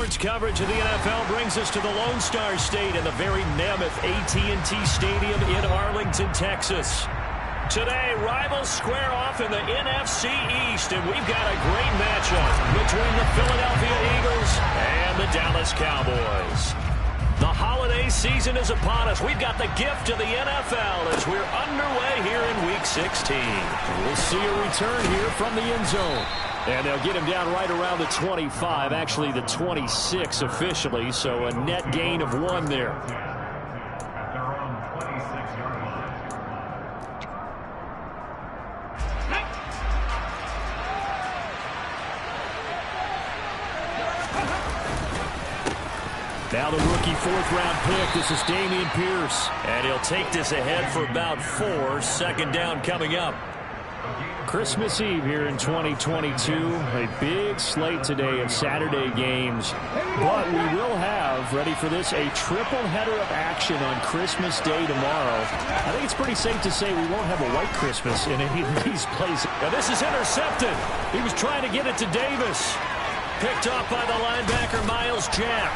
Sports coverage of the NFL brings us to the Lone Star State in the very mammoth AT&T Stadium in Arlington, Texas. Today, rivals square off in the NFC East, and we've got a great matchup between the Philadelphia Eagles and the Dallas Cowboys. The holiday season is upon us. We've got the gift of the NFL as we're underway here in Week 16. We'll see a return here from the end zone. And they'll get him down right around the 25, actually the 26 officially, so a net gain of 1 there. Now the rookie fourth-round pick. This is Dameon Pierce. And he'll take this ahead for about 4. Second down coming up. Christmas Eve here in 2022. A big slate today of Saturday games. But we will have, ready for this, a triple header of action on Christmas Day tomorrow. I think it's pretty safe to say we won't have a white Christmas in any of these places. Now this is intercepted. He was trying to get it to Davis. Picked off by the linebacker, Myles Jack.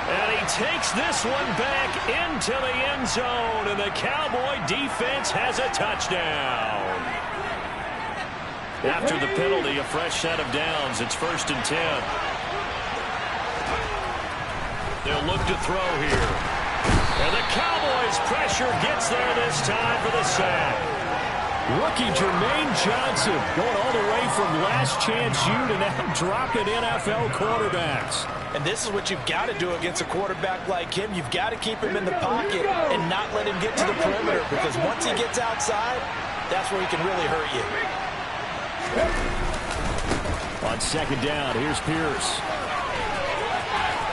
And he takes this one back into the end zone, and the Cowboy defense has a touchdown. After the penalty, a fresh set of downs. It's 1st and 10. They'll look to throw here. And the Cowboys' pressure gets there this time for the sack. Rookie Jermaine Johnson going all the way from last chance U to now dropping NFL quarterbacks. And this is what you've got to do against a quarterback like him. You've got to keep him in the pocket and not let him get to the perimeter, because once he gets outside, that's where he can really hurt you. On second down, here's Pierce.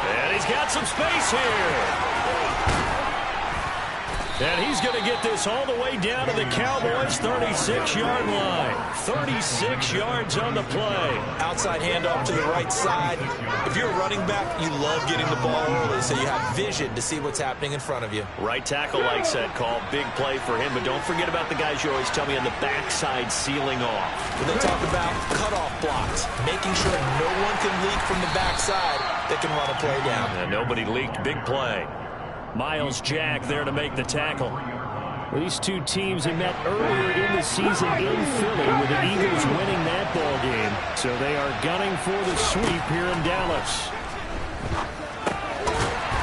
And he's got some space here. And he's going to get this all the way down to the Cowboys' 36-yard line. 36 yards on the play. Outside handoff to the right side. If you're a running back, you love getting the ball early so you have vision to see what's happening in front of you. Right tackle likes that call. Big play for him. But don't forget about the guys you always tell me on the backside sealing off. When they talk about cutoff blocks, making sure no one can leak from the backside that can run a play down. And nobody leaked. Big play. Myles Jack there to make the tackle. Well, these two teams have met earlier in the season in Philly with the Eagles winning that ball game. So they are gunning for the sweep here in Dallas.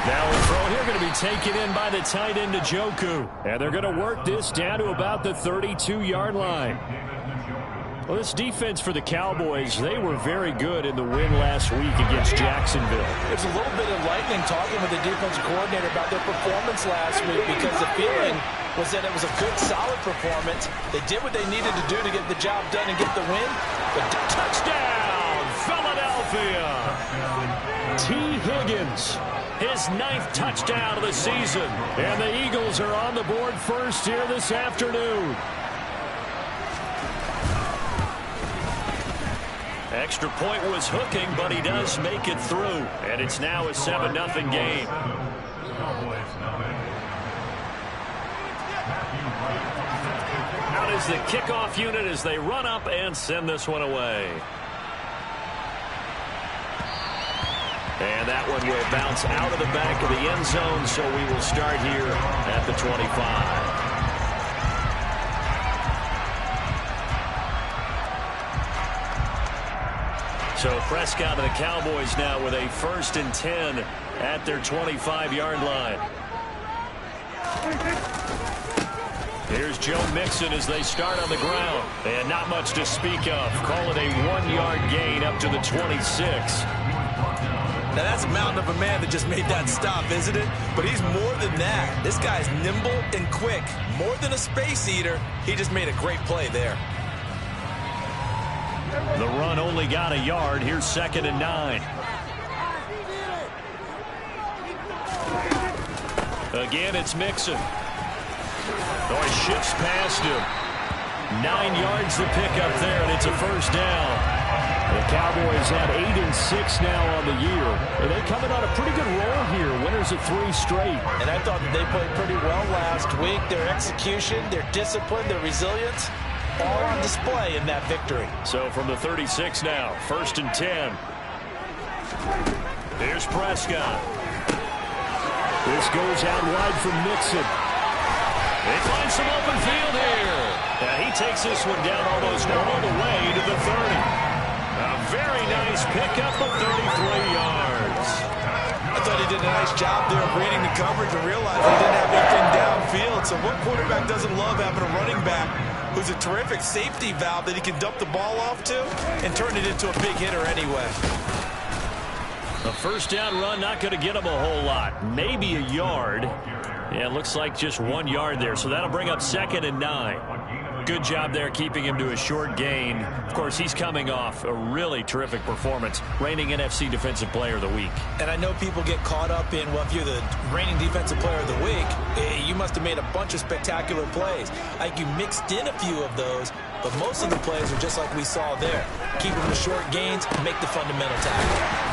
Now a throw here going to be taken in by the tight end Njoku. And they're going to work this down to about the 32-yard line. Well, this defense for the Cowboys, they were very good in the win last week against Jacksonville. There's a little bit of lightning talking with the defensive coordinator about their performance last week, because the feeling was that it was a good, solid performance. They did what they needed to do to get the job done and get the win. But touchdown, Philadelphia! T. Higgins, his 9th touchdown of the season. And the Eagles are on the board first here this afternoon. Extra point was hooking, but he does make it through. And it's now a 7-0 game. Out is the kickoff unit as they run up and send this one away. And that one will bounce out of the back of the end zone, so we will start here at the 25. So Prescott and the Cowboys now with a 1st and 10 at their 25-yard line. Here's Joe Mixon as they start on the ground. And not much to speak of. Call it a 1-yard gain up to the 26. Now that's a mountain of a man that just made that stop, isn't it? But he's more than that. This guy's nimble and quick. More than a space eater. He just made a great play there. The run only got a yard. Here's 2nd and 9. Again, it's Mixon. Oh, he shifts past him. 9 yards to pick up there, and it's a 1st down. The Cowboys have 8-6 now on the year. And they coming on a pretty good roll here. Winners of 3 straight. And I thought that they played pretty well last week. Their execution, their discipline, their resilience, all on display in that victory. So from the 36 now, 1st and 10. Here's Prescott. This goes out wide from Mixon. They find some open field here. He takes this one down almost all the way to the 30. A very nice pickup of 33 yards. I thought he did a nice job there of reading the coverage and realizing he didn't have anything downfield. So what quarterback doesn't love having a running back who's a terrific safety valve that he can dump the ball off to and turn it into a big hitter anyway? A first down run, not going to get him a whole lot. Maybe a yard. Yeah, it looks like just 1 yard there. So that'll bring up 2nd and 9. Good job there keeping him to a short gain. Of course, he's coming off a really terrific performance. Reigning NFC Defensive Player of the Week. And I know people get caught up in, well, if you're the reigning Defensive Player of the Week, you must have made a bunch of spectacular plays. I think you mixed in a few of those, but most of the plays are just like we saw there. Keep them to short gains, make the fundamental tackle.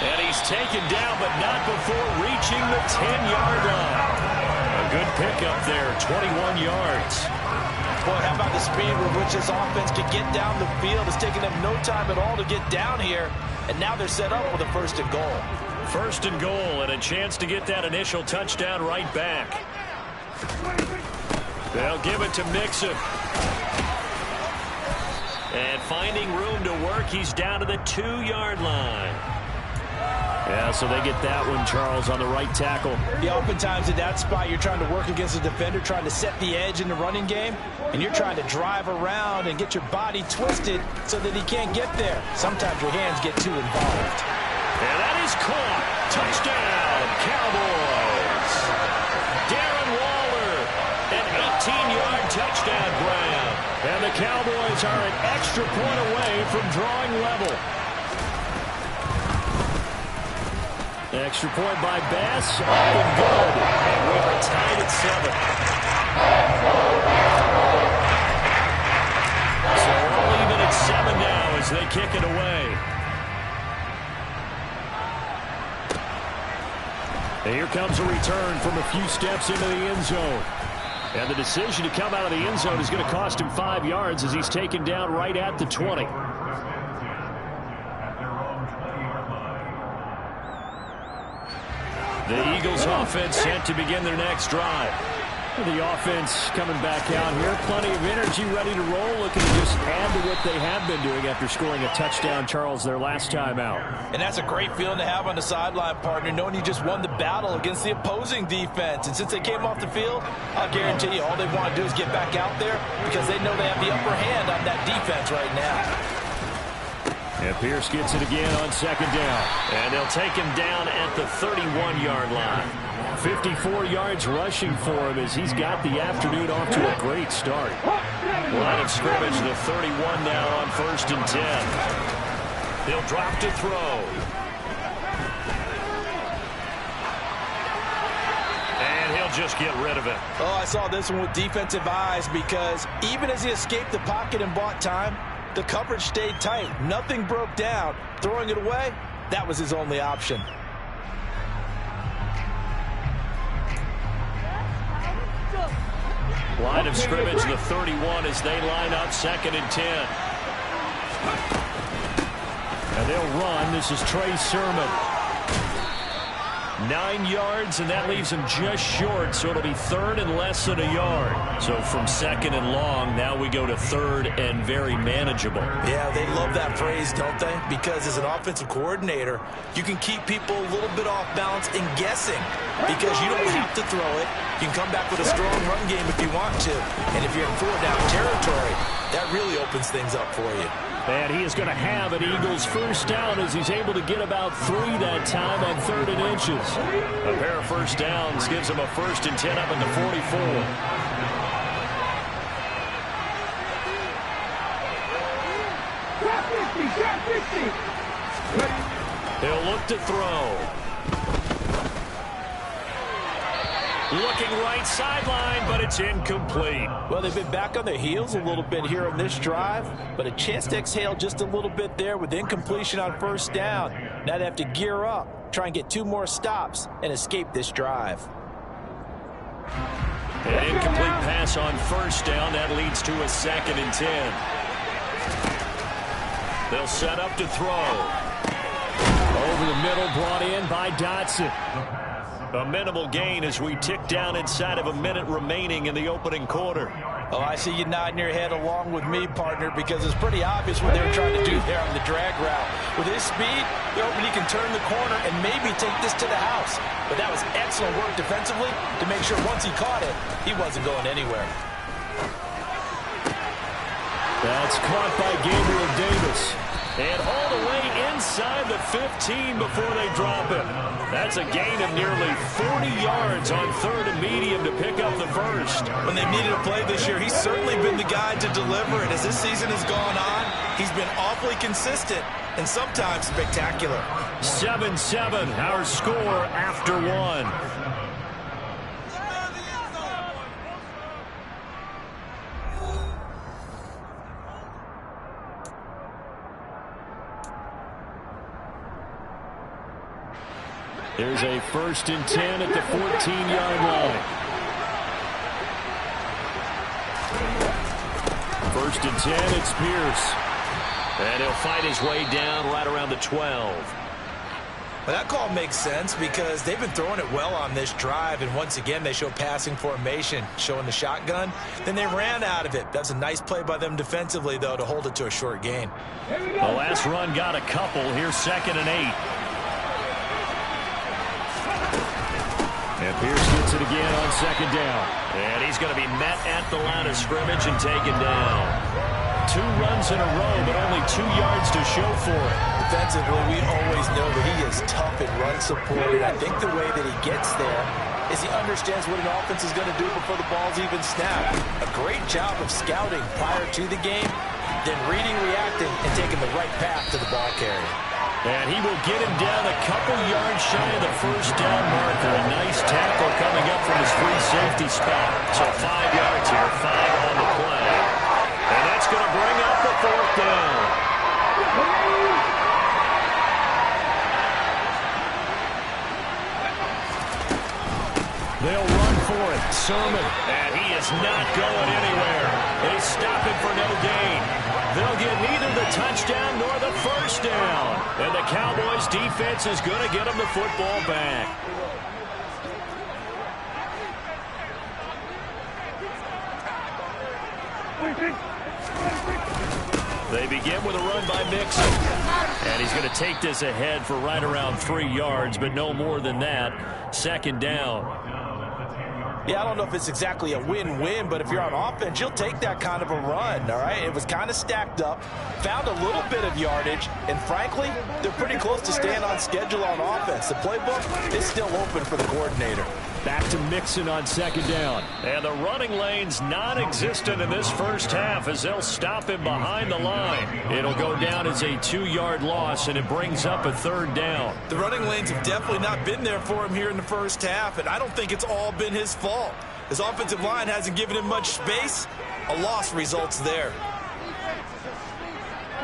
And he's taken down, but not before reaching the 10-yard line. A good pickup there, 21 yards. Boy, how about the speed with which this offense can get down the field? It's taken them no time at all to get down here, and now they're set up with a 1st and goal. 1st and goal, and a chance to get that initial touchdown right back. They'll give it to Mixon. And finding room to work, he's down to the 2-yard line. Yeah, so they get that one, Charles, on the right tackle. Yeah, oftentimes in that spot, you're trying to work against a defender, trying to set the edge in the running game, and you're trying to drive around and get your body twisted so that he can't get there. Sometimes your hands get too involved. And that is caught. Touchdown, Cowboys. Darren Waller, an 18-yard touchdown grab. And the Cowboys are an extra point away from drawing level. Extra point by Bass, up and good. And we are tied at 7. So we're even at 7 now as they kick it away. And here comes a return from a few steps into the end zone. And the decision to come out of the end zone is going to cost him 5 yards as he's taken down right at the 20. The Eagles offense set to begin their next drive. The offense coming back out here. Plenty of energy, ready to roll. Looking to just add to what they have been doing after scoring a touchdown, Charles, their last time out. And that's a great feeling to have on the sideline, partner, knowing you just won the battle against the opposing defense. And since they came off the field, I'll guarantee you all they want to do is get back out there because they know they have the upper hand on that defense right now. And Pierce gets it again on 2nd down. And they'll take him down at the 31-yard line. 54 yards rushing for him as he's got the afternoon off to a great start. Line of scrimmage, the 31 now on 1st and 10. He'll drop to throw. And he'll just get rid of it. Oh, I saw this one with defensive eyes because even as he escaped the pocket and bought time, the coverage stayed tight. Nothing broke down. Throwing it away, that was his only option. Line of scrimmage, the 31 as they line up 2nd and 10. And they'll run. This is Trey Sermon. 9 yards, and that leaves him just short, so it'll be 3rd and less than a yard. So from 2nd and long, now we go to 3rd and very manageable. Yeah, they love that phrase, don't they? Because as an offensive coordinator, you can keep people a little bit off balance and guessing because you don't have to throw it. You can come back with a strong run game if you want to. And if you're in 4-down territory, that really opens things up for you. And he is going to have an Eagles 1st down as he's able to get about 3 that time on 3rd and inches. A pair of 1st downs gives him a 1st and 10 up at the 44. He'll look to throw. Looking right sideline, but it's incomplete. Well, they've been back on their heels a little bit here on this drive, but a chance to exhale just a little bit there with incompletion on 1st down. Now they have to gear up, try and get 2 more stops, and escape this drive. An incomplete pass on 1st down. That leads to a 2nd and 10. They'll set up to throw. Over the middle, brought in by Dotson. A minimal gain as we tick down inside of a minute remaining in the opening quarter. Oh, I see you nodding your head along with me, partner, because it's pretty obvious what they were trying to do there on the drag route. With his speed, they're hoping he can turn the corner and maybe take this to the house. But that was excellent work defensively to make sure once he caught it, he wasn't going anywhere. That's caught by Gabriel Davis. And all the way inside the 15 before they drop it. That's a gain of nearly 40 yards on third and medium to pick up the first. When they needed a play this year, he's certainly been the guy to deliver. And as this season has gone on, he's been awfully consistent and sometimes spectacular. 7-7, our score after one. There's a 1st and 10 at the 14-yard line. 1st and 10, it's Pierce. And he'll fight his way down right around the 12. Well, that call makes sense because they've been throwing it well on this drive, and once again they show passing formation, showing the shotgun. Then they ran out of it. That's a nice play by them defensively, though, to hold it to a short gain. The last run got a couple. Here's 2nd and 8. And Pierce gets it again on 2nd down. And he's going to be met at the line of scrimmage and taken down. 2 runs in a row, but only 2 yards to show for it. Defensively, we always know that he is tough in run support, and I think the way that he gets there is he understands what an offense is going to do before the ball's even snapped. A great job of scouting prior to the game, then reading, reacting, and taking the right path to the ball carrier. And he will get him down a couple yards shy of the 1st down marker. A nice tackle coming up from his free safety spot. So 5 yards here, 5 on the play. And that's going to bring up the 4th down. They'll run for it. Sermon. And he is not going anywhere. They stop him for no gain. They'll get neither the touchdown nor the 1st down. And the Cowboys defense is going to get them the football back. They begin with a run by Mixon. And he's going to take this ahead for right around 3 yards, but no more than that. 2nd down. Yeah, I don't know if it's exactly a win-win, but if you're on offense, you'll take that kind of a run, all right? It was kind of stacked up, found a little bit of yardage, and frankly, they're pretty close to staying on schedule on offense. The playbook is still open for the coordinator. Back to Mixon on 2nd down. And the running lane's non-existent in this first half as they'll stop him behind the line. It'll go down as a 2-yard loss, and it brings up a 3rd down. The running lanes have definitely not been there for him here in the first half, and I don't think it's all been his fault. His offensive line hasn't given him much space. A loss results there.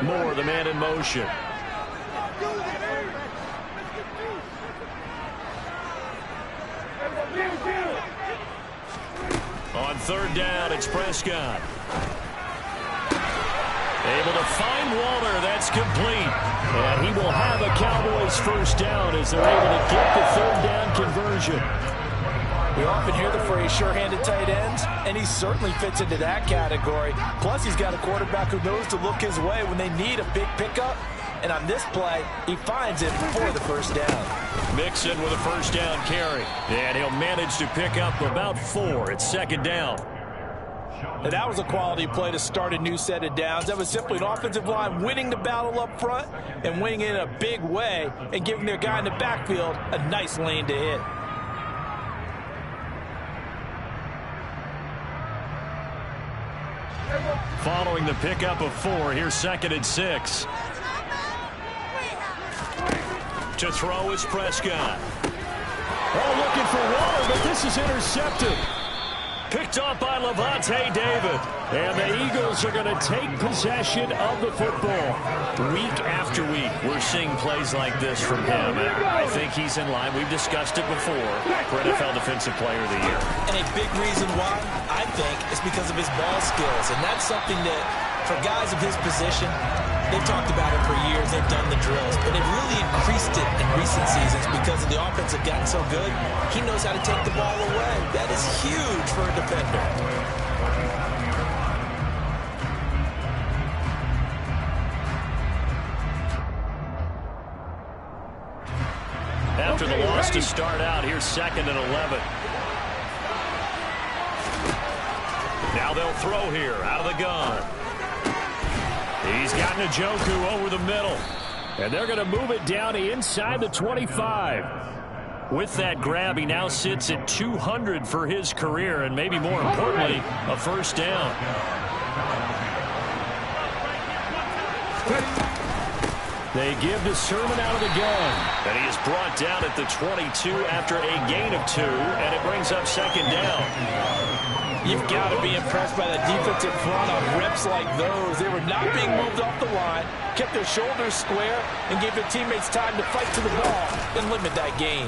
Moore, the man in motion. On 3rd down, it's Prescott. Able to find Waller. That's complete. And he will have a Cowboys 1st down as they're able to get the 3rd down conversion. We often hear the phrase sure-handed tight ends, and he certainly fits into that category. Plus, he's got a quarterback who knows to look his way when they need a big pickup. And on this play, he finds it for the 1st down. Mixon with a 1st down carry. And he'll manage to pick up about 4. It's 2nd down. And that was a quality play to start a new set of downs. That was simply an offensive line winning the battle up front and winning it in a big way and giving their guy in the backfield a nice lane to hit. Following the pickup of 4, here's 2nd and 6. To throw is Prescott. Oh, looking for Waller, but this is intercepted. Picked off by Levante David. And the Eagles are going to take possession of the football. Week after week, we're seeing plays like this from him. I think he's in line. We've discussed it before for NFL Defensive Player of the Year. And a big reason why, I think, is because of his ball skills. And that's something that, for guys of his position, they've talked about it for years. They've done the drills, but they've really increased it in recent seasons because the offense have gotten so good. He knows how to take the ball away. That is huge for a defender. After the loss to start out, here's 2nd and 11. Now they'll throw here out of the gun. He's got Njoku over the middle. And they're going to move it down inside the 25. With that grab, he now sits at 200 for his career, and maybe more importantly, a first down. They give to Sermon out of the gun. And he is brought down at the 22 after a gain of 2, and it brings up 2nd down. You've got to be impressed by the defensive front on reps like those. They were not being moved off the line, kept their shoulders square, and gave their teammates time to fight to the ball and limit that gain.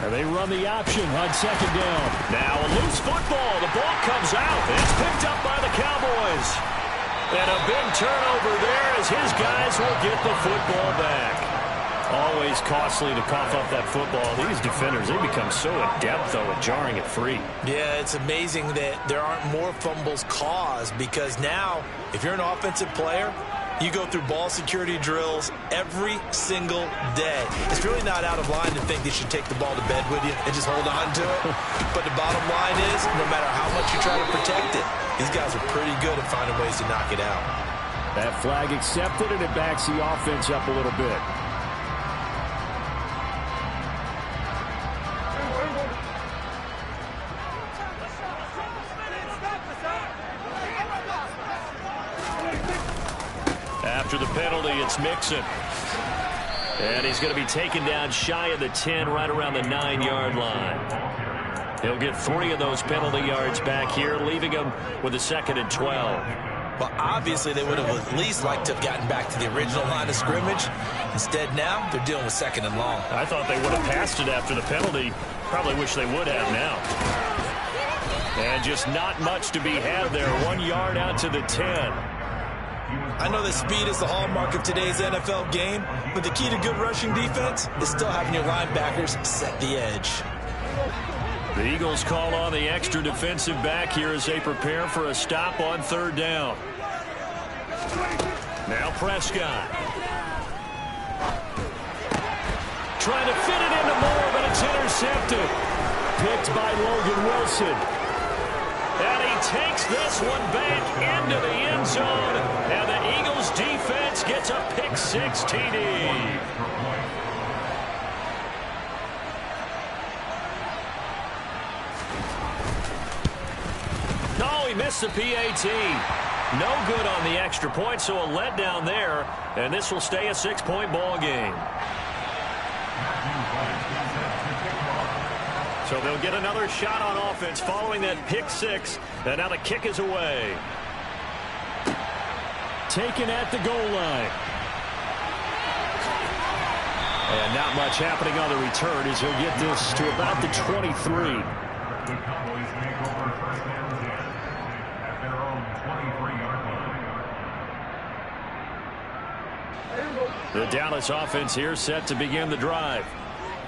And they run the option on 2nd down. Now a loose football. The ball comes out, and it's picked up by the Cowboys. And a big turnover there as his guys will get the football back. Always costly to cough up that football. These defenders, they become so adept, though, at jarring it free. Yeah, it's amazing that there aren't more fumbles caused because now, if you're an offensive player, you go through ball security drills every single day. It's really not out of line to think they should take the ball to bed with you and just hold on to it. But the bottom line is, no matter how much you try to protect it, these guys are pretty good at finding ways to knock it out. That flag accepted, and it backs the offense up a little bit. After the penalty, it's Mixon. And he's going to be taken down shy of the 10, right around the 9-yard line. He'll get 3 of those penalty yards back here, leaving him with a 2nd and 12. Well, obviously, they would have at least liked to have gotten back to the original line of scrimmage. Instead, now, they're dealing with 2nd and long. I thought they would have passed it after the penalty. Probably wish they would have now. And just not much to be had there. 1 yard out to the 10. I know that speed is the hallmark of today's NFL game, but the key to good rushing defense is still having your linebackers set the edge. The Eagles call on the extra defensive back here as they prepare for a stop on 3rd down. Now Prescott. Trying to fit it into Moore, but it's intercepted. Picked by Logan Wilson. And he takes this one back into the end zone. And the Eagles defense gets a pick-6 TD. No, he missed the PAT. No good on the extra point, so a letdown there. And this will stay a 6-point ball game. So they'll get another shot on offense following that pick-6. And now the kick is away. Taken at the goal line. And not much happening on the return as he'll get this to about the 23. The Dallas offense here set to begin the drive.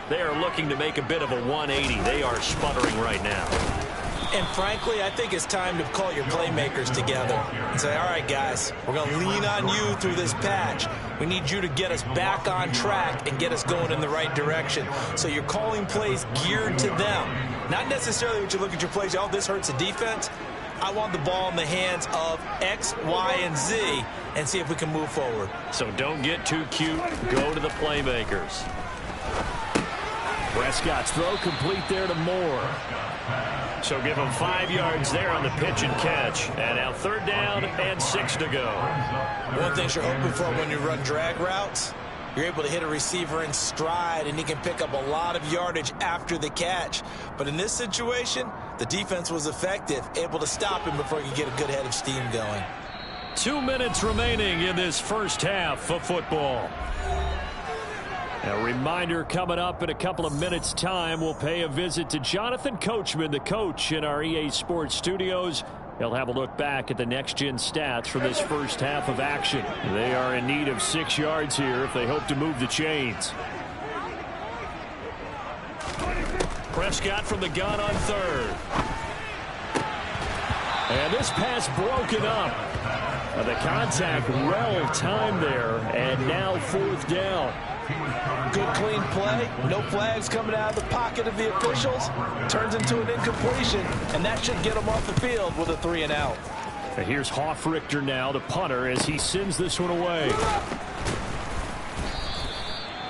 They are looking to make a bit of a 180. They are sputtering right now. And frankly, I think it's time to call your playmakers together and say, all right, guys, we're going to lean on you through this patch. We need you to get us back on track and get us going in the right direction. So you're calling plays geared to them. Not necessarily what you look at your plays, oh, this hurts the defense. I want the ball in the hands of X, Y, and Z and see if we can move forward. So don't get too cute. Go to the playmakers. Prescott's throw complete there to Moore. So give him 5 yards there on the pitch and catch. And now 3rd down and 6 to go. One thing you're hoping for when you run drag routes, you're able to hit a receiver in stride, and he can pick up a lot of yardage after the catch. But in this situation, the defense was effective, able to stop him before he could get a good head of steam going. 2 minutes remaining in this first half of football. A reminder coming up in a couple of minutes' time, we'll pay a visit to Jonathan Coachman, the coach in our EA Sports studios. They'll have a look back at the next-gen stats from this first half of action. They are in need of 6 yards here if they hope to move the chains. Prescott from the gun on third. And this pass broken up. The contact well timed there, and now fourth down. Good clean play. No flags coming out of the pocket of the officials. Turns into an incompletion, and that should get them off the field with a 3 and out. And here's Hofrichter now, the punter, as he sends this one away.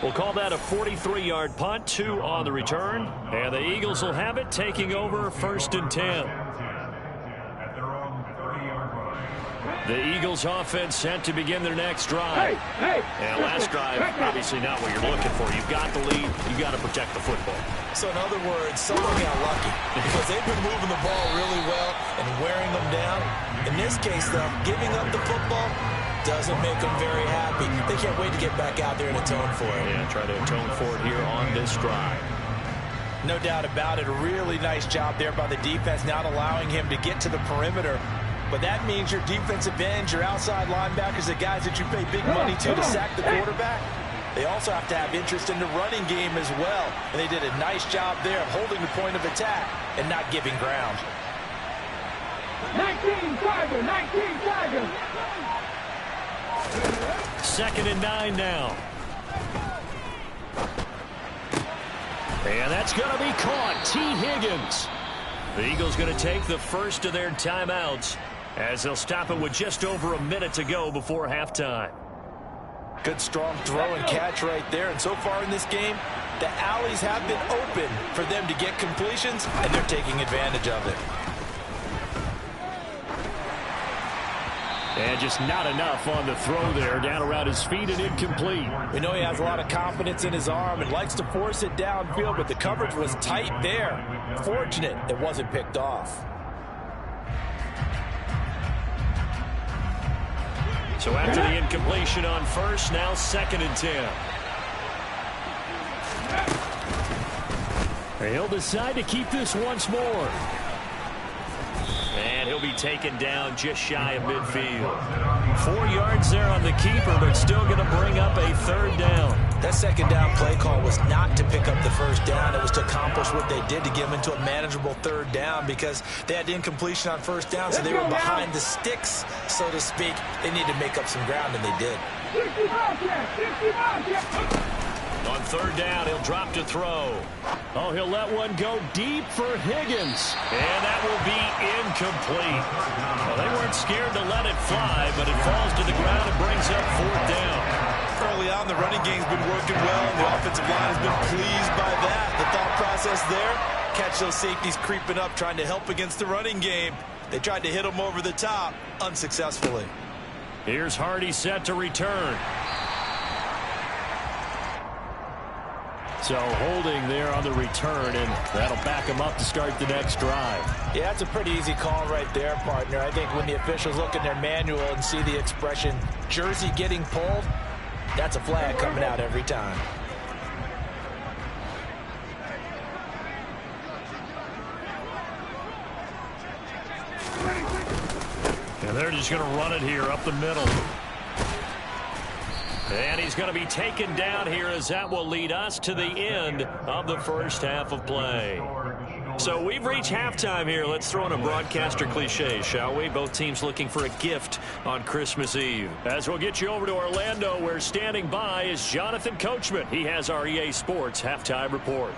We'll call that a 43-yard punt, 2 on the return. And the Eagles will have it, taking over 1st and 10. The Eagles offense set to begin their next drive. And last drive, obviously not what you're looking for. You've got the lead. You've got to protect the football. So in other words, someone got lucky because they've been moving the ball really well and wearing them down. In this case, though, giving up the football doesn't make them very happy. They can't wait to get back out there and atone for it. Yeah, try to atone for it here on this drive. No doubt about it. A really nice job there by the defense, not allowing him to get to the perimeter. But that means your defensive ends, your outside linebackers, the guys that you pay big money to sack the quarterback, they also have to have interest in the running game as well. And they did a nice job there of holding the point of attack and not giving ground. 19 Tiger, 19 Tiger. 2nd and 9 now. And that's going to be caught. T. Higgins. The Eagles going to take the first of their timeouts as they'll stop it with just over a minute to go before halftime. Good strong throw and catch right there. And so far in this game, the alleys have been open for them to get completions, and they're taking advantage of it. And just not enough on the throw there. Down around his feet and incomplete. We know he has a lot of confidence in his arm and likes to force it downfield, but the coverage was tight there. Fortunate it wasn't picked off. So after the incompletion on first, now 2nd and 10. He'll decide to keep this once more. And he'll be taken down just shy of midfield. 4 yards there on the keeper, but still going to bring up a 3rd down. That 2nd down play call was not to pick up the 1st down. It was to accomplish what they did to get them into a manageable 3rd down because they had incompletion on 1st down, so they were behind the sticks, so to speak. They needed to make up some ground, and they did. On 3rd down, he'll drop to throw. Oh, he'll let one go deep for Higgins. And that will be incomplete. Well, they weren't scared to let it fly, but it falls to the ground and brings up 4th down. Early on, the running game's been working well, and the offensive line has been pleased by that. The thought process there, catch those safeties creeping up, trying to help against the running game. They tried to hit them over the top, unsuccessfully. Here's Hardy set to return. So holding there on the return, and that'll back him up to start the next drive. Yeah, that's a pretty easy call right there, partner. I think when the officials look in their manual and see the expression, jersey getting pulled, that's a flag coming out every time. And they're just going to run it here up the middle. And he's going to be taken down here as that will lead us to the end of the first half of play. So we've reached halftime here. Let's throw in a broadcaster cliche, shall we? Both teams looking for a gift on Christmas Eve. As we'll get you over to Orlando, where standing by is Jonathan Coachman. He has our EA Sports Halftime Report.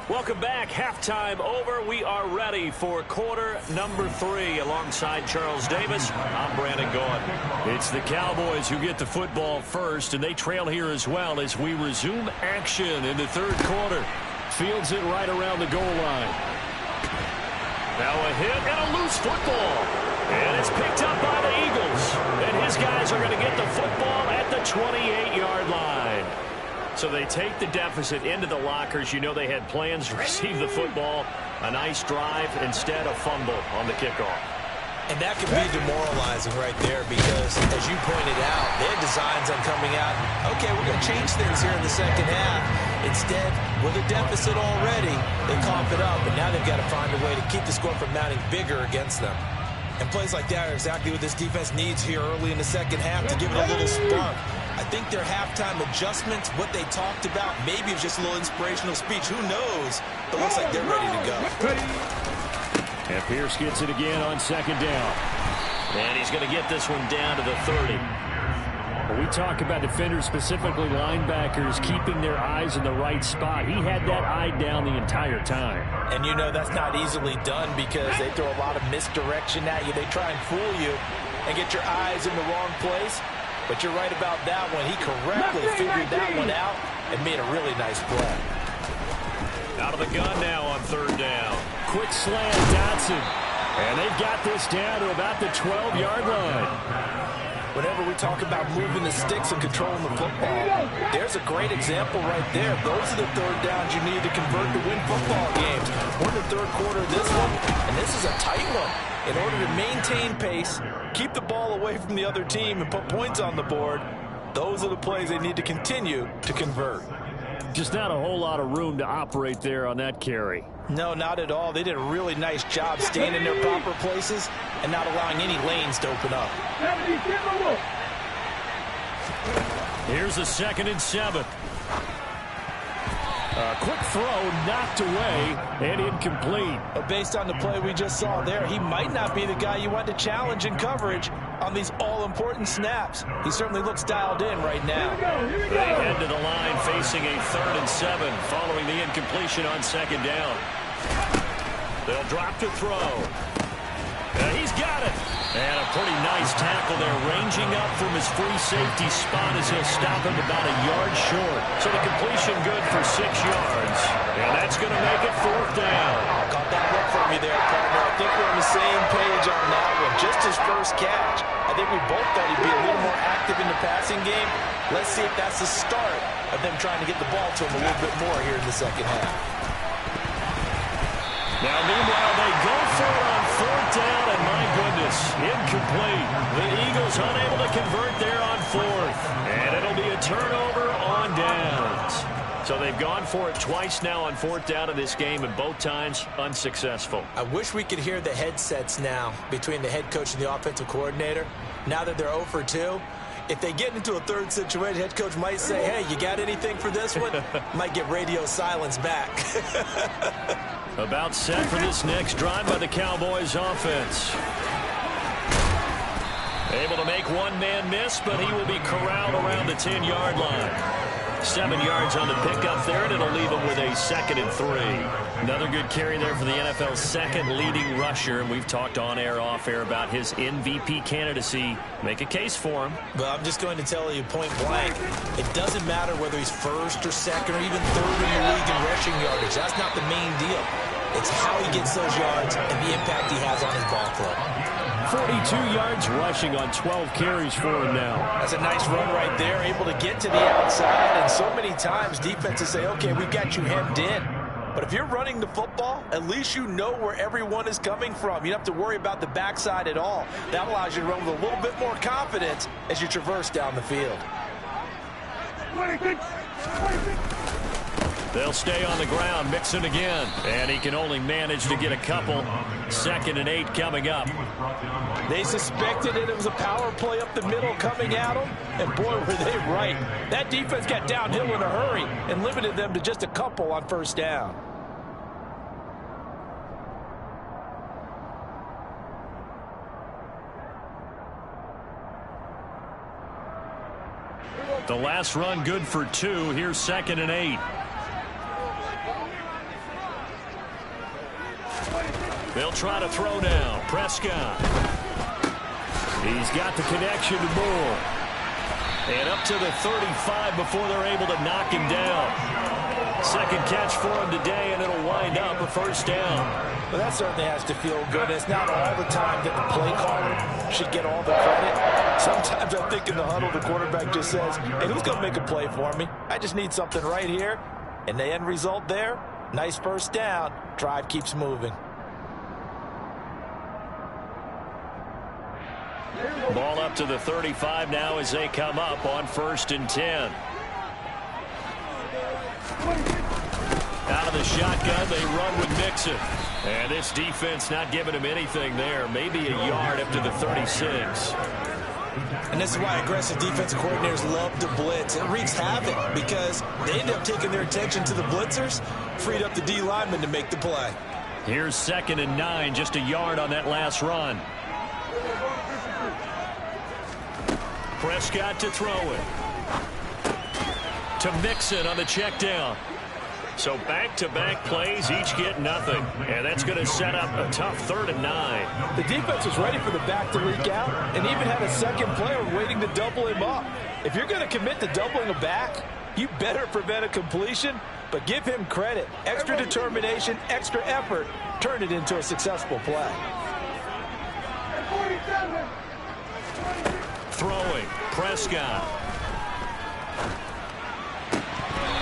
Welcome back. Halftime over. We are ready for quarter number 3. Alongside Charles Davis, I'm Brandon Gaudin. It's the Cowboys who get the football first, and they trail here as well as we resume action in the 3rd quarter. Fields it right around the goal line. Now a hit and a loose football. And it's picked up by the Eagles. And his guys are going to get the football at the 28-yard line. So they take the deficit into the lockers. You know they had plans to receive the football. A nice drive, instead a fumble on the kickoff. And that can be demoralizing right there because, as you pointed out, they had designs on coming out. Okay, we're going to change things here in the 2nd half. Instead, with a deficit already, they cough it up, and now they've got to find a way to keep the score from mounting bigger against them. And plays like that are exactly what this defense needs here early in the second half to give it a little spark. I think their halftime adjustments, what they talked about, maybe it was just a little inspirational speech. Who knows? But it looks like they're ready to go. And Pierce gets it again on second down. And he's going to get this one down to the 30. When we talk about defenders, specifically linebackers, keeping their eyes in the right spot, he had that eye down the entire time. And you know that's not easily done because they throw a lot of misdirection at you. They try and fool you and get your eyes in the wrong place. But you're right about that one. He correctly figured that one out and made a really nice play. Out of the gun now on third down. Quick slant, Dotson. And they've got this down to about the 12-yard line. Whenever we talk about moving the sticks and controlling the football, there's a great example right there. Those are the third downs you need to convert to win football games. We're in the third quarter of this one, and this is a tight one. In order to maintain pace, keep the ball away from the other team, and put points on the board, those are the plays they need to continue to convert. Just not a whole lot of room to operate there on that carry. No, not at all. They did a really nice job staying in their proper places and not allowing any lanes to open up. Here's a 2nd and 7. A quick throw knocked away and incomplete. But based on the play we just saw there, he might not be the guy you want to challenge in coverage on these all-important snaps. He certainly looks dialed in right now. They head to the line facing a 3rd and 7 following the incompletion on 2nd down. They'll drop to throw. He's got it. And a pretty nice tackle there, ranging up from his free safety spot as he'll stop him about a yard short. So the completion good for 6 yards. And that's going to make it 4th down. Caught that look for me there, partner. I think we're on the same page on that one. Just his first catch. I think we both thought he'd be a little more active in the passing game. Let's see if that's the start of them trying to get the ball to him a little bit more here in the second half. Now, meanwhile, they go for it on 4th down, and my goodness, incomplete. The Eagles unable to convert there on 4th, and it'll be a turnover on downs. So they've gone for it twice now on 4th down in this game, and both times unsuccessful. I wish we could hear the headsets now between the head coach and the offensive coordinator. Now that they're 0 for 2, if they get into a third situation, head coach might say, hey, you got anything for this one? Might get radio silence back. About set for this next drive by the Cowboys offense. Able to make one man miss, but he will be corralled around the 10-yard line. 7 yards on the pickup there, and it'll leave him with a 2nd and 3. Another good carry there for the NFL's 2nd leading rusher, and we've talked on air, off air about his MVP candidacy. Make a case for him. Well, I'm just going to tell you point blank, it doesn't matter whether he's 1st or 2nd or even 3rd in the league in rushing yardage. That's not the main deal. It's how he gets those yards and the impact he has on his ball club. 42 yards rushing on 12 carries for him now. That's a nice run right there, able to get to the outside. And so many times defenses say, okay, we've got you hemmed in. But if you're running the football, at least you know where everyone is coming from. You don't have to worry about the backside at all. That allows you to run with a little bit more confidence as you traverse down the field. They'll stay on the ground, Mixon again. And he can only manage to get a couple. 2nd and 8 coming up. They suspected it was a power play up the middle coming at them. And boy, were they right. That defense got downhill in a hurry and limited them to just a couple on 1st down. The last run good for 2. Here's 2nd and 8. They'll try to throw now. Prescott. He's got the connection to Moore. And up to the 35 before they're able to knock him down. 2nd catch for him today, and it'll wind up a 1st down. Well, that certainly has to feel good. It's not all the time that the play caller should get all the credit. Sometimes I think in the huddle, the quarterback just says, hey, who's going to make a play for me? I just need something right here. And the end result there, nice 1st down. Drive keeps moving. Ball up to the 35 now as they come up on 1st and 10. Out Out of the shotgun, they run with Mixon. And this defense not giving him anything there. Maybe a yard up to the 36. And this is why aggressive defensive coordinators love to blitz. It wreaks havoc because they end up taking their attention to the blitzers, freed up the D lineman to make the play. Here's 2nd and 9, just a yard on that last run. Prescott to throw it. To Mixon on the check down. So back-to-back plays, each get nothing. And that's going to set up a tough 3rd and 9. The defense was ready for the back to leak out and even had a second player waiting to double him up. If you're going to commit to doubling a back, you better prevent a completion, but give him credit. Extra determination, extra effort, turn it into a successful play. Throwing, Prescott.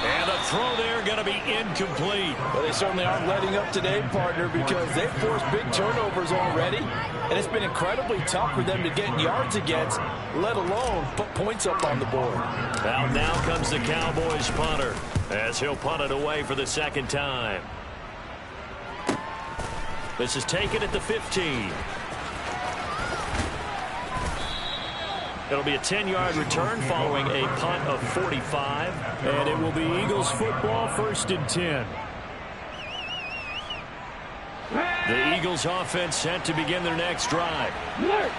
And the throw there going to be incomplete. Well, they certainly aren't letting up today, partner, because they've forced big turnovers already, and it's been incredibly tough for them to get yards against, let alone put points up on the board. Out now comes the Cowboys punter, as he'll punt it away for the 2nd time. This is taken at the 15. It'll be a 10-yard return following a punt of 45. And it will be Eagles football, 1st and 10. The Eagles offense set to begin their next drive.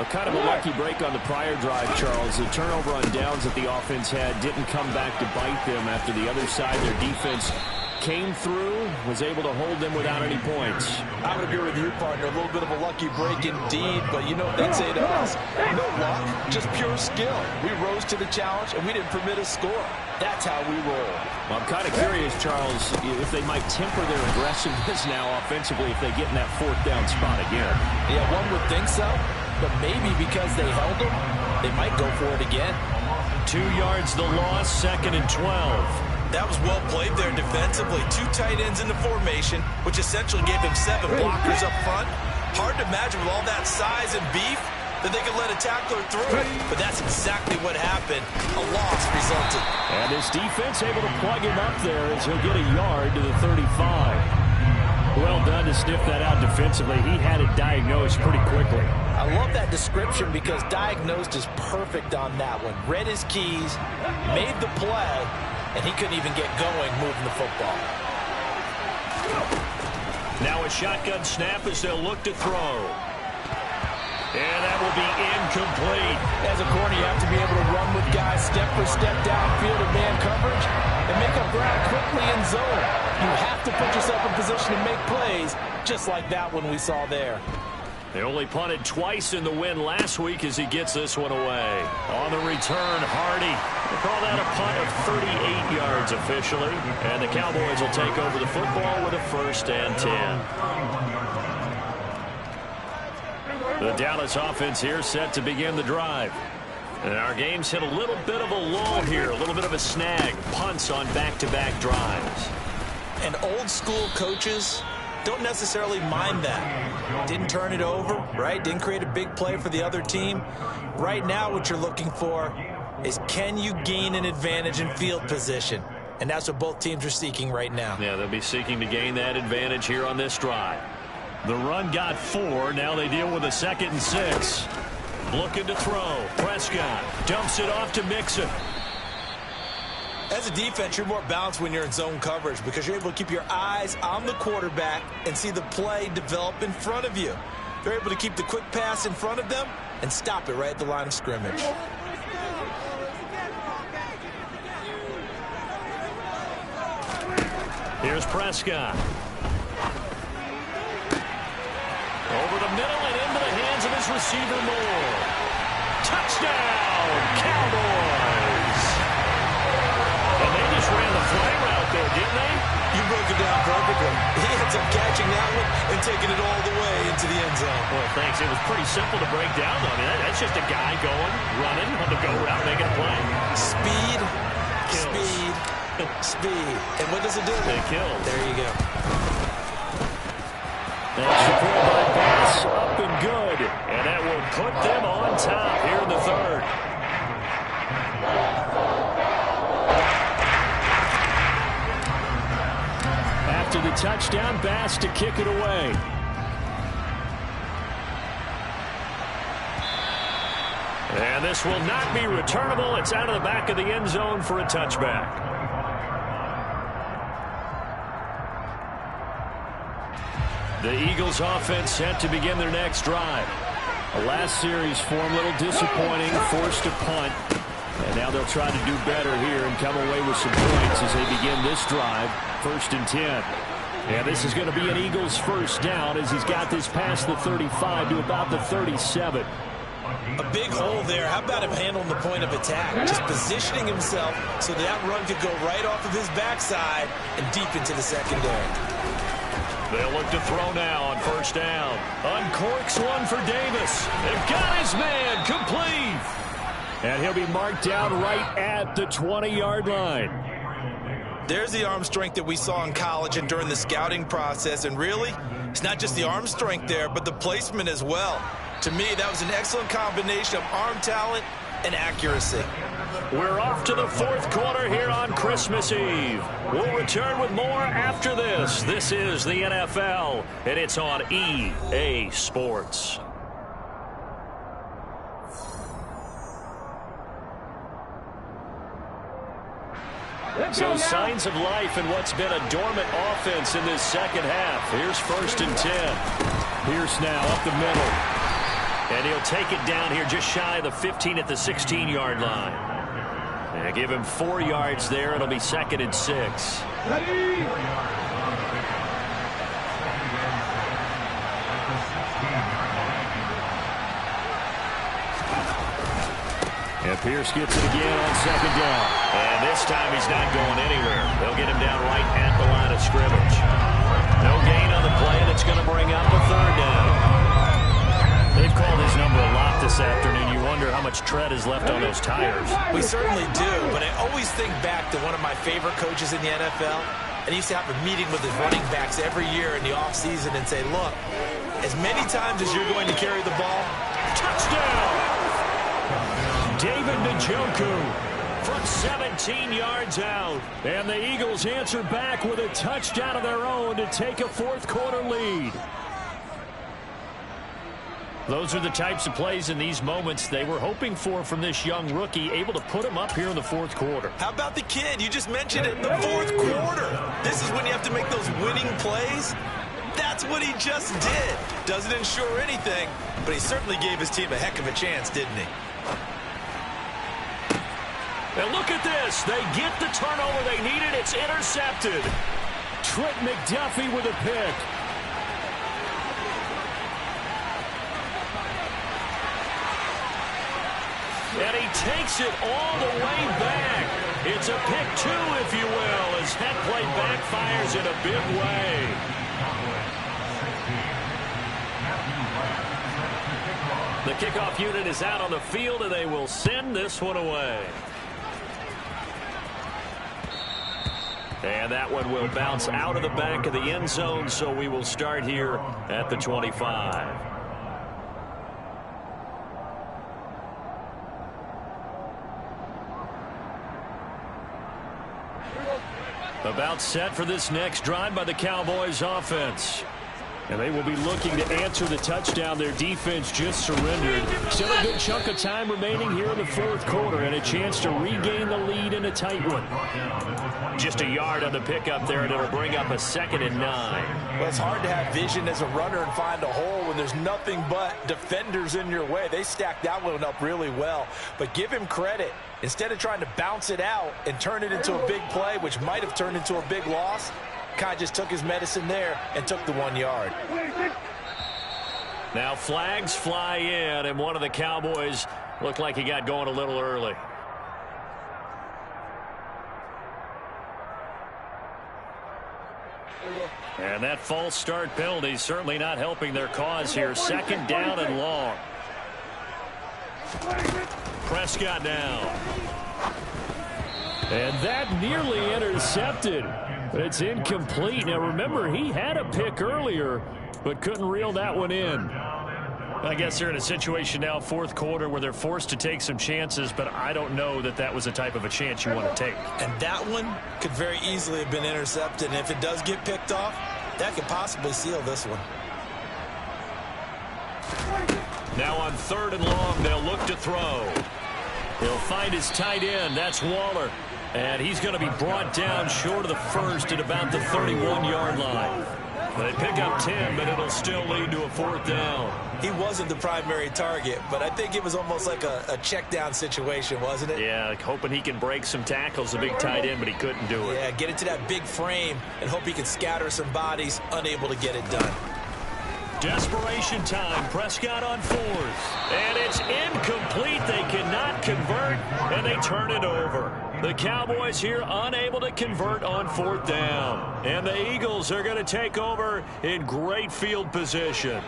A kind of a lucky break on the prior drive, Charles. The turnover on downs that the offense had didn't come back to bite them after the other side. Their defense came through, was able to hold them without any points. I would agree with you, partner. A little bit of a lucky break indeed, but you know what they'd say to us? No luck, just pure skill. We rose to the challenge, and we didn't permit a score. That's how we roll. Well, I'm kind of curious, Charles, if they might temper their aggressiveness now offensively if they get in that 4th down spot again. Yeah, one would think so, but maybe because they held them, they might go for it again. 2 yards the loss, 2nd and 12. That was well played there defensively. 2 tight ends in the formation, which essentially gave him 7 blockers up front. Hard to imagine with all that size and beef that they could let a tackler through it. But that's exactly what happened. A loss resulted. And his defense able to plug him up there as he'll get a yard to the 35. Well done to sniff that out defensively. He had it diagnosed pretty quickly. I love that description because diagnosed is perfect on that one. Read his keys, made the play, and he couldn't even get going moving the football. Now a shotgun snap as they'll look to throw. And that will be incomplete. As a corner, you have to be able to run with guys step for step downfield in man coverage and make up ground quickly in zone. You have to put yourself in position to make plays, just like that one we saw there. They only punted twice in the win last week as he gets this one away. On the return, Hardy. We'll call that a punt of 38 yards officially. And the Cowboys will take over the football with a 1st and 10. The Dallas offense here set to begin the drive. And our game's hit a little bit of a lull here, a little bit of a snag. Punts on back-to-back drives. And old school coaches don't necessarily mind that. Didn't turn it over, right? Didn't create a big play for the other team. Right now what you're looking for is can you gain an advantage in field position? And that's what both teams are seeking right now. Yeah, they'll be seeking to gain that advantage here on this drive. The run got 4. Now they deal with a 2nd and 6. Looking to throw. Prescott dumps it off to Mixon. As a defense, you're more balanced when you're in zone coverage because you're able to keep your eyes on the quarterback and see the play develop in front of you. They're able to keep the quick pass in front of them and stop it right at the line of scrimmage. Here's Prescott. Over the middle and into the hands of his receiver Moore. Touchdown, Cowboys! And they just ran the flag route there, didn't they? You broke it down perfectly. He ends up catching that one and taking it all the way into the end zone. Well, thanks. It was pretty simple to break down, though. I mean, that's just a guy going, running on the go route, making a play. Speed, Kills. speed, speed. And what does it do? It kills. There you go. That's the pull by pass, up and good. And that will put them on top here in the 3rd. After touchdown. Bass to kick it away. And this will not be returnable. It's out of the back of the end zone for a touchback. The Eagles offense set to begin their next drive. The last series for them, a little disappointing, forced to punt. And now they'll try to do better here and come away with some points as they begin this drive, 1st and 10. And this is going to be an Eagles first down as he's got this past the 35 to about the 37. A big hole there. How about him handling the point of attack? Just positioning himself so that run could go right off of his backside and deep into the secondary. They'll look to throw now on 1st down. Uncorks one for Davis. They've got his man complete. And he'll be marked down right at the 20-yard line. There's the arm strength that we saw in college and during the scouting process. And really, it's not just the arm strength there, but the placement as well. To me, that was an excellent combination of arm talent and accuracy. We're off to the 4th quarter here on Christmas Eve. We'll return with more after this. This is the NFL, and it's on EA Sports. So signs of life in what's been a dormant offense in this second half. Here's 1st and 10. Pierce now up the middle. And he'll take it down here just shy of the 15 at the 16-yard line. And give him 4 yards there. It'll be 2nd and 6. And Pierce gets it again on 2nd down. And this time he's not going anywhere. They'll get him down right at the line of scrimmage. No gain on the play, and it's going to bring up a 3rd down. They've called his number a lot this afternoon. You wonder how much tread is left on those tires. We certainly do, but I always think back to one of my favorite coaches in the NFL. And he used to have a meeting with his running backs every year in the offseason and say, look, as many times as you're going to carry the ball, touchdown! David Njoku from 17 yards out. And the Eagles answer back with a touchdown of their own to take a 4th quarter lead. Those are the types of plays in these moments they were hoping for from this young rookie, able to put him up here in the 4th quarter. How about the kid? You just mentioned it in the 4th quarter. This is when you have to make those winning plays. That's what he just did. Doesn't ensure anything, but he certainly gave his team a heck of a chance, didn't he? And look at this. They get the turnover they needed. It's intercepted. Trent McDuffie with a pick. And he takes it all the way back. It's a pick 2, if you will, as that play backfires in a big way. The kickoff unit is out on the field, and they will send this one away. And that one will bounce out of the back of the end zone, so we will start here at the 25. About set for this next drive by the Cowboys offense. And they will be looking to answer the touchdown their defense just surrendered. Still a good chunk of time remaining here in the 4th quarter and a chance to regain the lead in a tight one. Just a yard on the pickup there, and it'll bring up a 2nd and 9. Well, it's hard to have vision as a runner and find a hole when there's nothing but defenders in your way. They stacked that one up really well. But give him credit. Instead of trying to bounce it out and turn it into a big play, which might have turned into a big loss, Kai just took his medicine there and took the 1 yard. Now flags fly in, and one of the Cowboys looked like he got going a little early. And that false start penalty certainly not helping their cause here. 2nd down and long. Prescott now. And that nearly intercepted. But it's incomplete. Now remember, he had a pick earlier, but couldn't reel that one in. I guess they're in a situation now, fourth quarter, where they're forced to take some chances, but I don't know that that was the type of a chance you want to take. And that one could very easily have been intercepted, and if it does get picked off, that could possibly seal this one. Now on 3rd and long, they'll look to throw. He'll find his tight end. That's Waller. And he's going to be brought down short of the first at about the 31-yard line. They pick up 10, but it'll still lead to a 4th down. He wasn't the primary target, but I think it was almost like a check down situation, wasn't it? Yeah, like hoping he can break some tackles, a big tight end, but he couldn't do it. Yeah, get into that big frame and hope he can scatter some bodies, unable to get it done. Desperation time. Prescott on 4th. And it's incomplete. They cannot convert, and they turn it over. The Cowboys here unable to convert on 4th down. And the Eagles are going to take over in great field position.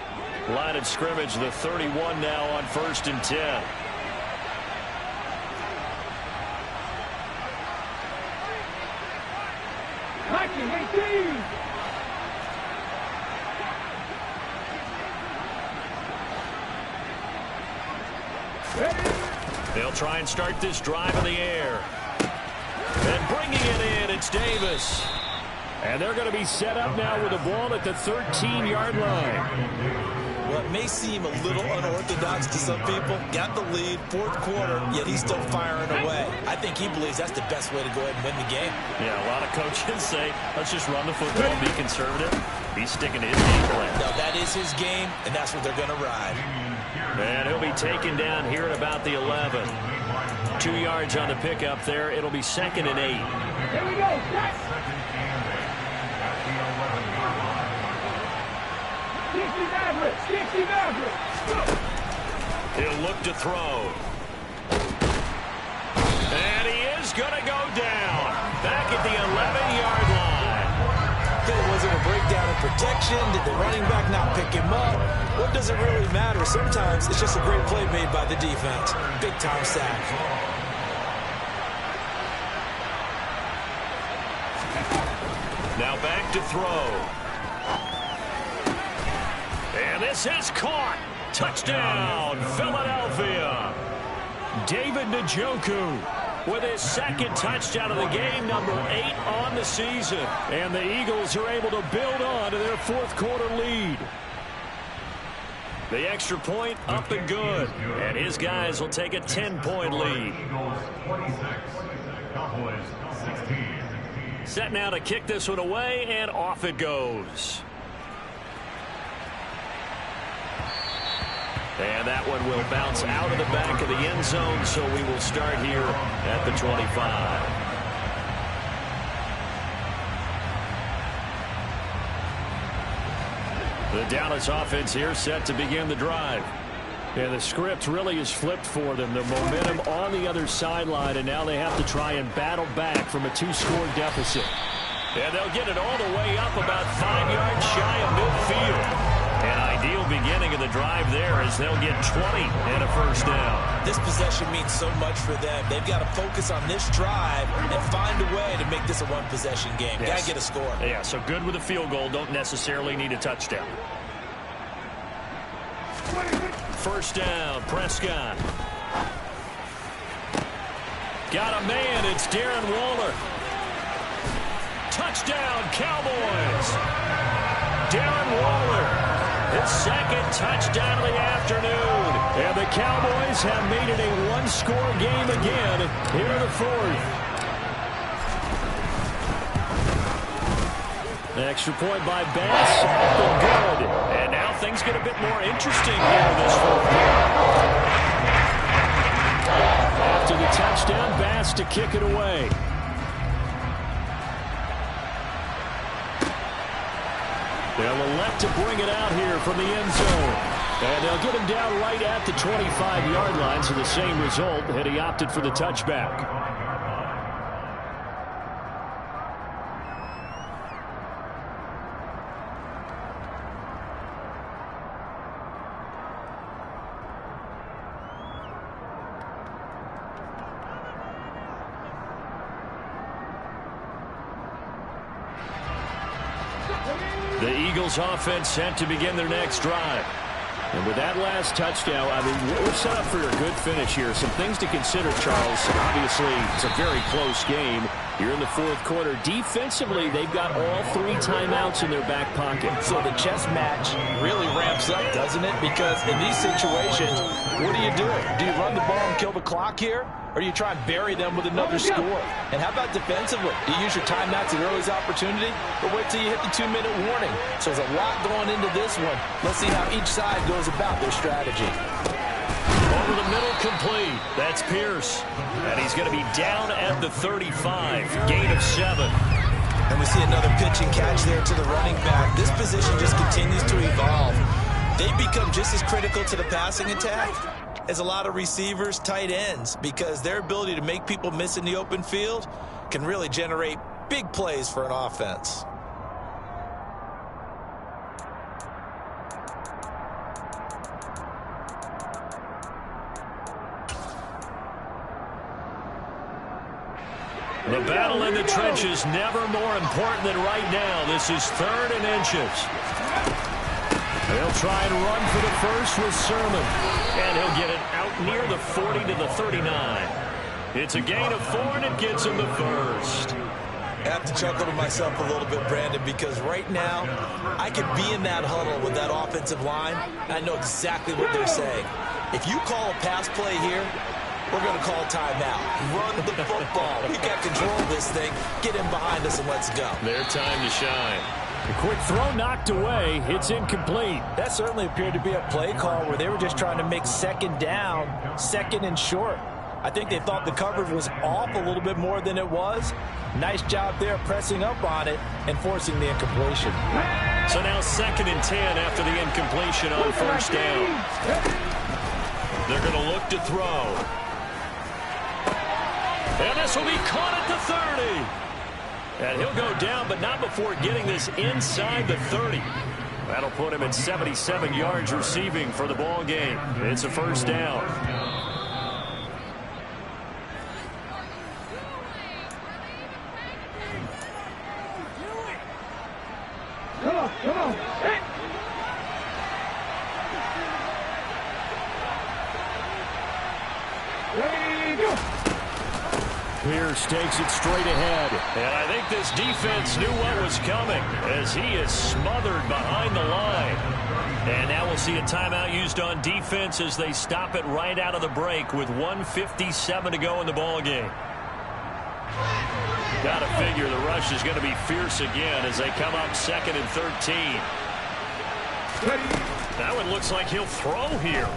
Line of scrimmage, the 31 now on 1st and 10. They'll try and start this drive in the air. And bringing it in, it's Davis. And they're going to be set up now with the ball at the 13-yard line. Well, it may seem a little unorthodox to some people. Got the lead, 4th quarter, yet he's still firing away. I think he believes that's the best way to go ahead and win the game. Yeah, a lot of coaches say, let's just run the football, be conservative. He's sticking to his game plan. No, that is his game, and that's what they're going to ride. And he'll be taken down here at about the 11. 2 yards on the pickup there. It'll be 2nd and 8. Here we go. Set. 60 Maverick. He'll look to throw. And he is going to go down. Back at the 11-yard line. Was it a breakdown in protection? Did the running back not pick him up? What does it really matter? Sometimes it's just a great play made by the defense. Big-time sack. Now back to throw. And this is caught. Touchdown, Philadelphia. David Njoku with his 2nd touchdown of the game, number 8 on the season. And the Eagles are able to build on to their 4th quarter lead. The extra point up and good. And his guys will take a 10-point lead. Set now to kick this one away, and off it goes. And that one will bounce out of the back of the end zone, so we will start here at the 25. The Dallas offense here set to begin the drive. And the script really is flipped for them. The momentum on the other sideline, and now they have to try and battle back from a 2-score deficit. And they'll get it all the way up about 5 yards shy of midfield. An ideal beginning of the drive there as they'll get 20 and a 1st down. This possession means so much for them. They've got to focus on this drive and find a way to make this a one-possession game. Yes. Got to get a score. Yeah, so good with a field goal. Don't necessarily need a touchdown. 1st down, Prescott. Got a man. It's Darren Waller. Touchdown, Cowboys. Darren Waller. His 2nd touchdown of the afternoon. And the Cowboys have made it a one-score game again here in the 4th. The extra point by Bass. Good. And now things get a bit more interesting here in this 4th quarter. After the touchdown, Bass to kick it away. They'll elect to bring it out here from the end zone. And they'll get him down right at the 25-yard line, so the same result had he opted for the touchback. The Eagles offense set to begin their next drive. And with that last touchdown, I mean, we're set up for a good finish here. Some things to consider, Charles. Obviously, it's a very close game. You're in the fourth quarter. Defensively, they've got all 3 timeouts in their back pocket. So the chess match really ramps up, doesn't it? Because in these situations, what do you do? Do you run the ball and kill the clock here? Or do you try and bury them with another score? And how about defensively? Do you use your timeouts at earliest opportunity? Or wait till you hit the 2-minute warning? So there's a lot going into this one. Let's see how each side goes about their strategy. Over the middle, complete. That's Pierce. And he's going to be down at the 35. Gain of 7. And we see another pitch and catch there to the running back. This position just continues to evolve. They become just as critical to the passing attack as a lot of receivers, tight ends, because their ability to make people miss in the open field can really generate big plays for an offense. The battle in the trenches never more important than right now. This is 3rd and inches. They'll try and run for the first with Sermon. And he'll get it out near the 40 to the 39. It's a gain of 4, and it gets him the first. I have to chuckle to myself a little bit, Brandon, because right now I could be in that huddle with that offensive line, and I know exactly what they're saying. If you call a pass play here, we're going to call timeout. Run the football. We've got control of this thing. Get in behind us and let's go. Their time to shine. A quick throw knocked away. It's incomplete. That certainly appeared to be a play call where they were just trying to make 2nd down, 2nd and short. I think they thought the coverage was off a little bit more than it was. Nice job there pressing up on it and forcing the incompletion. So now 2nd and 10 after the incompletion on 1st down. They're going to look to throw. And this will be caught at the 30. And he'll go down, but not before getting this inside the 30. That'll put him at 77 yards receiving for the ball game. It's a 1st down. Come on. Hey. Ready, go. Pierce takes it straight ahead. And I think this defense knew what was coming as he is smothered behind the line. And now we'll see a timeout used on defense as they stop it right out of the break with 1:57 to go in the ball game. Got to figure the rush is going to be fierce again as they come up 2nd and 13. That one looks like he'll throw here.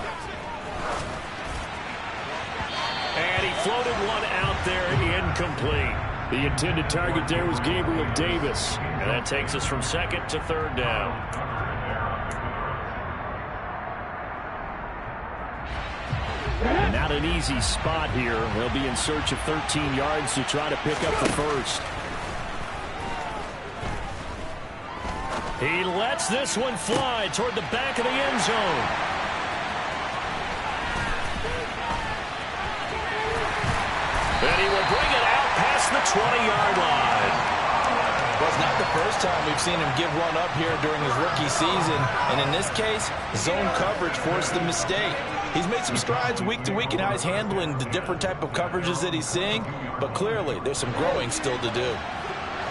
And he floated one out there, incomplete. The intended target there was Gabriel Davis. And that takes us from 2nd to 3rd down. Not an easy spot here. They'll be in search of 13 yards to try to pick up the first. He lets this one fly toward the back of the end zone. And he will bring it out past the 20-yard line. Well, it's not the first time we've seen him give one up here during his rookie season. And in this case, zone coverage forced the mistake. He's made some strides week to week in how he's handling the different type of coverages that he's seeing. But clearly, there's some growing still to do.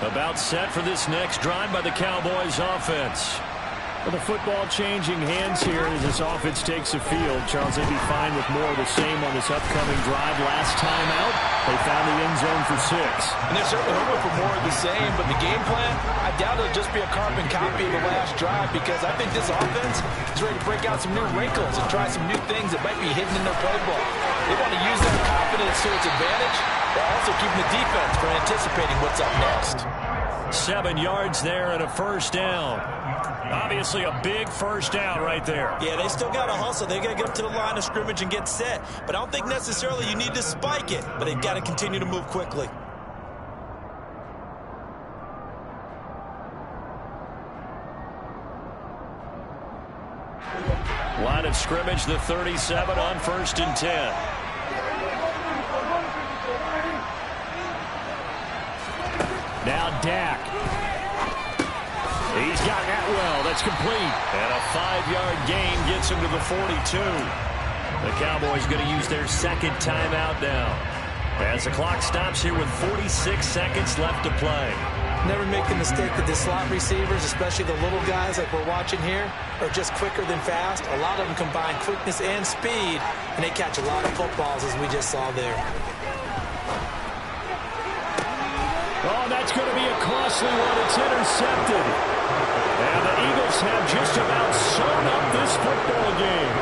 About set for this next drive by the Cowboys offense. Well, the football changing hands here as this offense takes the field. Charles, they'd be fine with more of the same on this upcoming drive. Last time out, they found the end zone for 6. And they're certainly hoping for more of the same, but the game plan, I doubt it'll just be a carbon copy of the last drive because I think this offense is ready to break out some new wrinkles and try some new things that might be hidden in their playbook. They want to use that confidence to its advantage, while also keeping the defense from anticipating what's up next. 7 yards there and a 1st down. Obviously a big 1st down right there. Yeah, they still got to hustle. They got to get up to the line of scrimmage and get set. But I don't think necessarily you need to spike it. But they've got to continue to move quickly. Line of scrimmage, the 37 on 1st and 10. Now Dak. He's got Atwell. It's complete. And a 5-yard gain gets him to the 42. The Cowboys going to use their second timeout now, as the clock stops here with 46 seconds left to play. Never make the mistake that the slot receivers, especially the little guys like we're watching here, are just quicker than fast. A lot of them combine quickness and speed, and they catch a lot of footballs, as we just saw there. Oh, that's going to be a costly one. It's intercepted. And the Eagles have just about sewn up this football game.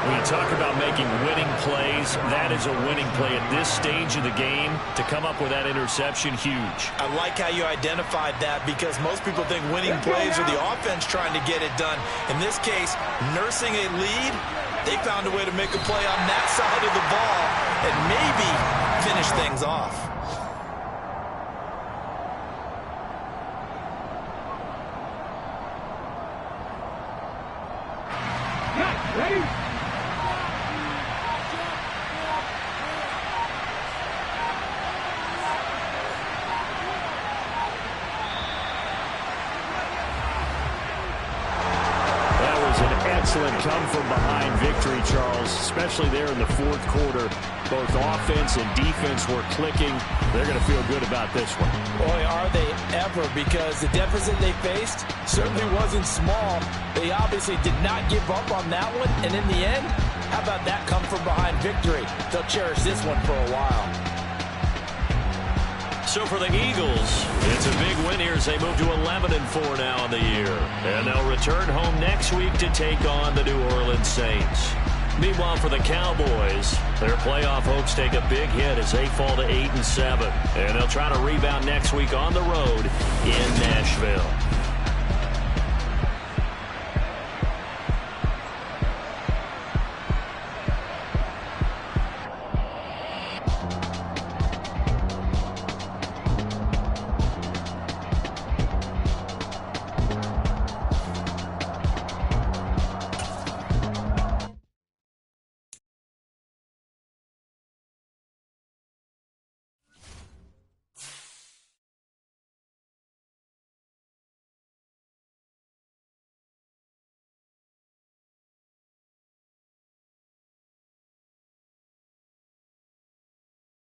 When you talk about making winning plays, that is a winning play at this stage of the game. To come up with that interception, huge. I like how you identified that, because most people think winning plays are the offense trying to get it done. In this case, nursing a lead, they found a way to make a play on that side of the ball and maybe finish things off. Ready? Excellent come-from-behind victory, Charles, especially there in the fourth quarter. Both offense and defense were clicking. They're going to feel good about this one. Boy, are they ever, because the deficit they faced certainly wasn't small. They obviously did not give up on that one, and in the end, how about that come-from-behind victory? They'll cherish this one for a while. So for the Eagles, it's a big win here as they move to 11-4 now in the year. And they'll return home next week to take on the New Orleans Saints. Meanwhile, for the Cowboys, their playoff hopes take a big hit as they fall to 8-7. And they'll try to rebound next week on the road in Nashville.